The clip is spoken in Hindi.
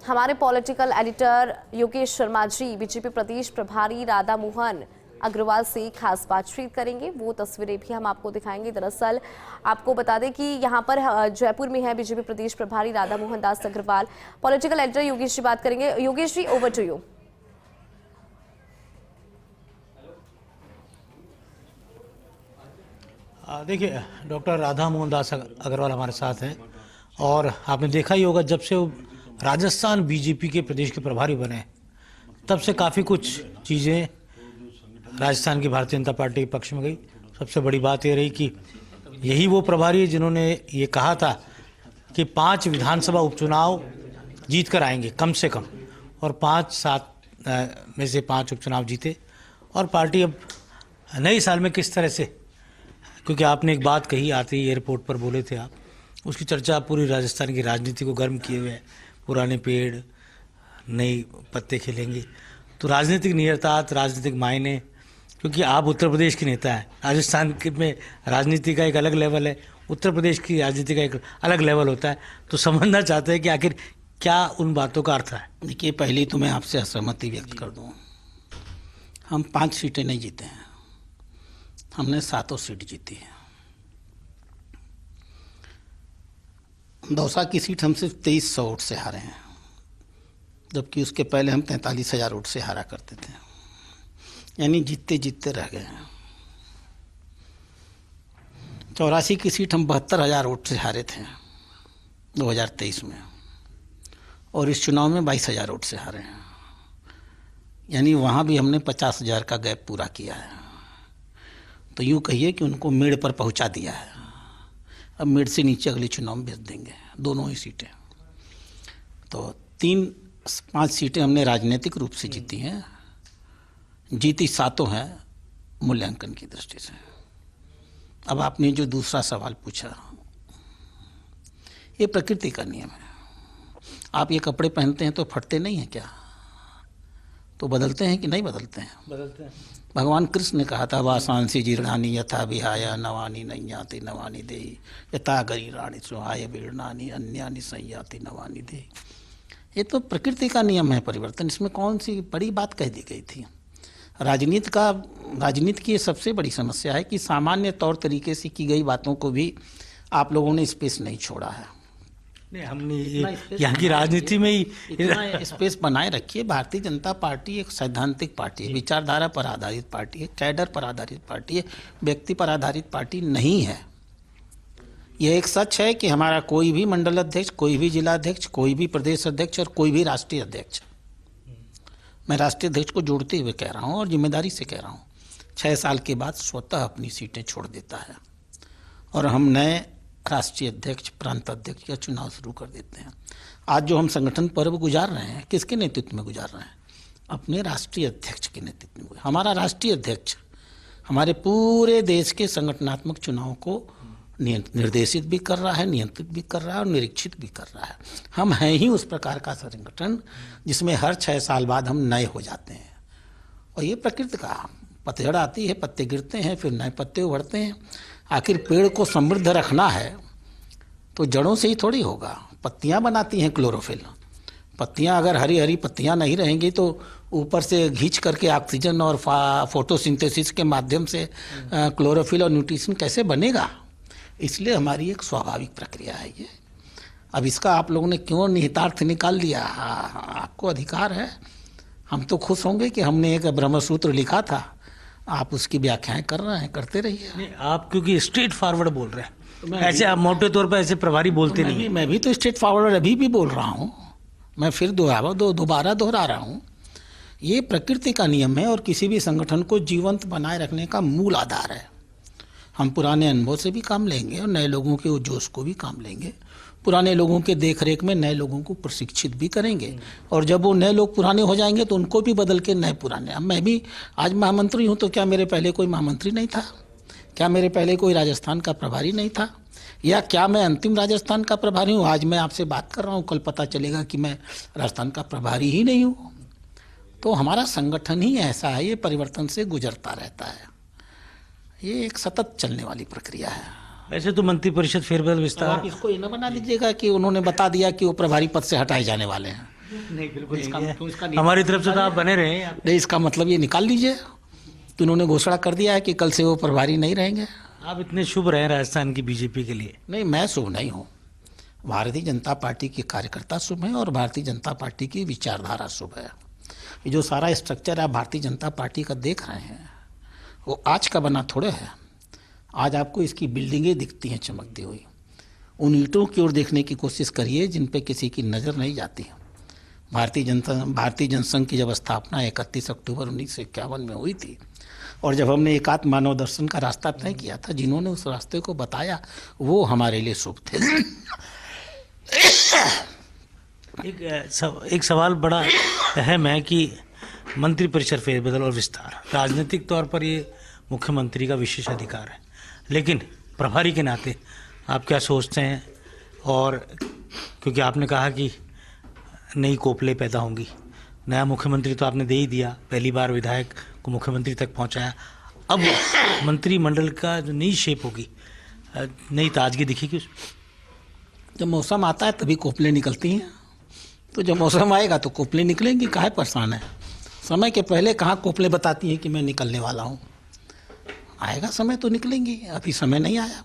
हमारे political editor Yogesh Sharma ji BJP प्रदेश प्रभारी राधा मोहन अग्रवाल से खास बातचीत करेंगे। वो तस्वीरें भी हम आपको दिखाएंगे। दरअसल आपको बता दें कि यहाँ पर जयपुर में है बीजेपी प्रदेश प्रभारी राधा मोहन दास अग्रवाल। पॉलिटिकल एडिटर योगेश जी बात करेंगे। Yogesh ji, over to you. देखिए, डॉक्टर राधा मोहन दास अग्रवाल हमारे साथ हैं और आपने देखा ही होगा जब से वो राजस्थान बीजेपी के प्रदेश के प्रभारी बने तब से काफ़ी कुछ चीज़ें राजस्थान की भारतीय जनता पार्टी के पक्ष में गई। सबसे बड़ी बात ये रही कि यही वो प्रभारी है जिन्होंने ये कहा था कि 5 विधानसभा उपचुनाव जीत कर आएंगे कम से कम, और 5-7 में से 5 उपचुनाव जीते। और पार्टी अब नए साल में किस तरह से, क्योंकि आपने एक बात कही आते ही एयरपोर्ट पर बोले थे आप, उसकी चर्चा पूरी राजस्थान की राजनीति को गर्म किए हुए है। पुराने पेड़ नए पत्ते खिलेंगे, तो राजनीतिक नियतार्थ, राजनीतिक मायने, क्योंकि आप उत्तर प्रदेश के नेता हैं। राजस्थान में राजनीति का एक अलग लेवल है, उत्तर प्रदेश की राजनीति का एक अलग लेवल होता है। तो समझना चाहते हैं कि आखिर क्या उन बातों का अर्थ है। देखिए, पहली तो मैं आपसे असहमति व्यक्त कर दूँ। हम 5 सीटें नहीं जीते हैं, हमने 7 सीट जीती है। दौसा की सीट हम सिर्फ 2300 वोट से हारे हैं, जबकि उसके पहले हम 43,000 वोट से हारा करते थे। यानी जीतते जीतते रह गए हैं। 84 की सीट हम 72,000 वोट से हारे थे 2023 में, और इस चुनाव में 22,000 वोट से हारे हैं। यानी वहाँ भी हमने 50,000 का गैप पूरा किया है। तो यूँ कहिए कि उनको मेड़ पर पहुँचा दिया है। अब मेड़ से नीचे अगले चुनाव में भेज देंगे दोनों ही सीटें। तो 5 सीटें हमने राजनीतिक रूप से जीती हैं, जीती 7 हैं मूल्यांकन की दृष्टि से। अब आपने जो दूसरा सवाल पूछा, ये प्रकृति का नियम है। आप ये कपड़े पहनते हैं तो फटते नहीं हैं क्या? तो बदलते हैं कि नहीं बदलते हैं? बदलते हैं। भगवान कृष्ण ने कहा था, वासांसी जीर्णानि यथा विहाय नवानि नय्याति नवानि देहि यथा गरीराणि सुहाय वीर्णानि अन्यानि संयाति नवानि देहि। ये तो प्रकृति का नियम है परिवर्तन, इसमें कौन सी बड़ी बात कह दी गई थी? राजनीति की ये सबसे बड़ी समस्या है कि सामान्य तौर तरीके से की गई बातों को भी आप लोगों ने स्पेस नहीं छोड़ा है। नहीं, हमने यहाँ की राजनीति में ही इतना स्पेस बनाए रखिए। भारतीय जनता पार्टी एक सैद्धांतिक पार्टी है, विचारधारा पर आधारित पार्टी है, कैडर पर आधारित पार्टी है, व्यक्ति पर आधारित पार्टी नहीं है। यह एक सच है कि हमारा कोई भी मंडल अध्यक्ष, कोई भी जिला अध्यक्ष, कोई भी प्रदेश अध्यक्ष और कोई भी राष्ट्रीय अध्यक्ष, मैं राष्ट्रीय अध्यक्ष को जोड़ते हुए कह रहा हूँ और जिम्मेदारी से कह रहा हूँ, 6 साल के बाद स्वतः अपनी सीटें छोड़ देता है और हम नए राष्ट्रीय अध्यक्ष, प्रांत अध्यक्ष का चुनाव शुरू कर देते हैं। आज जो हम संगठन पर्व गुजार रहे हैं, किसके नेतृत्व में गुजार रहे हैं? अपने राष्ट्रीय अध्यक्ष के नेतृत्व में। हमारा राष्ट्रीय अध्यक्ष हमारे पूरे देश के संगठनात्मक चुनाव को निर्देशित भी कर रहा है, नियंत्रित भी कर रहा है और निरीक्षित भी कर रहा है। हम हैं ही उस प्रकार का संगठन जिसमें हर 6 साल बाद हम नए हो जाते हैं। और ये प्रकृति का पतझड़ आती है, पत्ते गिरते हैं, फिर नए पत्ते उभरते हैं। आखिर पेड़ को समृद्ध रखना है तो जड़ों से ही थोड़ी होगा। पत्तियां बनाती हैं क्लोरोफिल। पत्तियां अगर हरी हरी पत्तियां नहीं रहेंगी तो ऊपर से खींच करके ऑक्सीजन और फोटोसिंथेसिस के माध्यम से क्लोरोफिल और न्यूट्रिशन कैसे बनेगा? इसलिए हमारी एक स्वाभाविक प्रक्रिया है ये। अब इसका आप लोगों ने क्यों निहितार्थ निकाल लिया? आपको अधिकार है। हम तो खुश होंगे कि हमने एक ब्रह्मसूत्र लिखा था, आप उसकी व्याख्याएं कर रहे हैं, करते रहिए। नहीं, आप क्योंकि स्ट्रेट फॉरवर्ड बोल रहे हैं, ऐसे आप मोटे तौर पर ऐसे प्रभारी बोलते तो नहीं। मैं भी तो स्ट्रेट फॉरवर्ड अभी भी बोल रहा हूँ। मैं फिर दोबारा दोहरा रहा हूँ। ये प्रकृति का नियम है और किसी भी संगठन को जीवंत बनाए रखने का मूल आधार है। हम पुराने अनुभव से भी काम लेंगे और नए लोगों के जोश को भी काम लेंगे। पुराने लोगों के देखरेख में नए लोगों को प्रशिक्षित भी करेंगे और जब वो नए लोग पुराने हो जाएंगे तो उनको भी बदल के नए पुराने। अब मैं भी आज महामंत्री हूँ तो क्या मेरे पहले कोई महामंत्री नहीं था? क्या मेरे पहले कोई राजस्थान का प्रभारी नहीं था? या क्या मैं अंतिम राजस्थान का प्रभारी हूँ? आज मैं आपसे बात कर रहा हूँ, कल पता चलेगा कि मैं राजस्थान का प्रभारी ही नहीं हूँ। तो हमारा संगठन ही ऐसा है, ये परिवर्तन से गुजरता रहता है। ये एक सतत चलने वाली प्रक्रिया है। ऐसे तो मंत्रिपरिषद फेरबदल विस्तार, आप इसको ये न बना लीजिएगा कि उन्होंने बता दिया कि वो प्रभारी पद से हटाए जाने वाले हैं। नहीं बिल्कुल इसका नहीं है। तो इसका नहीं- हमारी तरफ से तो आप बने रहे हैं। नहीं, इसका मतलब ये निकाल लीजिए। तो उन्होंने घोषणा कर दिया है कि कल से वो प्रभारी नहीं रहेंगे। आप इतने शुभ रहे राजस्थान की बीजेपी के लिए। नहीं, मैं शुभ नहीं हूँ। भारतीय जनता पार्टी के कार्यकर्ता शुभ हैं और भारतीय जनता पार्टी की विचारधारा शुभ है। ये जो सारा स्ट्रक्चर आप भारतीय जनता पार्टी का देख रहे हैं वो आज का बना थोड़े है। आज आपको इसकी बिल्डिंगें दिखती हैं चमकती हुई। उन ईंटों की ओर देखने की कोशिश करिए जिन पे किसी की नज़र नहीं जाती। भारतीय जनसंघ की जब स्थापना 31 अक्टूबर 1951 में हुई थी और जब हमने एकात्म मानव दर्शन का रास्ता तय किया था, जिन्होंने उस रास्ते को बताया वो हमारे लिए शुभ थे। एक सवाल बड़ा अहम है कि मंत्री परिषद फेरबदल और विस्तार, राजनीतिक तौर पर ये मुख्यमंत्री का विशेष अधिकार है, लेकिन प्रभारी के नाते आप क्या सोचते हैं? और क्योंकि आपने कहा कि नई कोपले पैदा होंगी, नया मुख्यमंत्री तो आपने दे ही दिया, पहली बार विधायक को मुख्यमंत्री तक पहुंचाया, अब मंत्रिमंडल का जो नई शेप होगी, नई ताजगी दिखेगी उसमें? जब मौसम आता है तभी कोपले निकलती हैं। तो जब मौसम आएगा तो कोपले निकलेंगी, काहे परेशान है? समय के पहले कहाँ कोपले बताती हैं कि मैं निकलने वाला हूँ? आएगा समय तो निकलेंगी, अभी समय नहीं आया।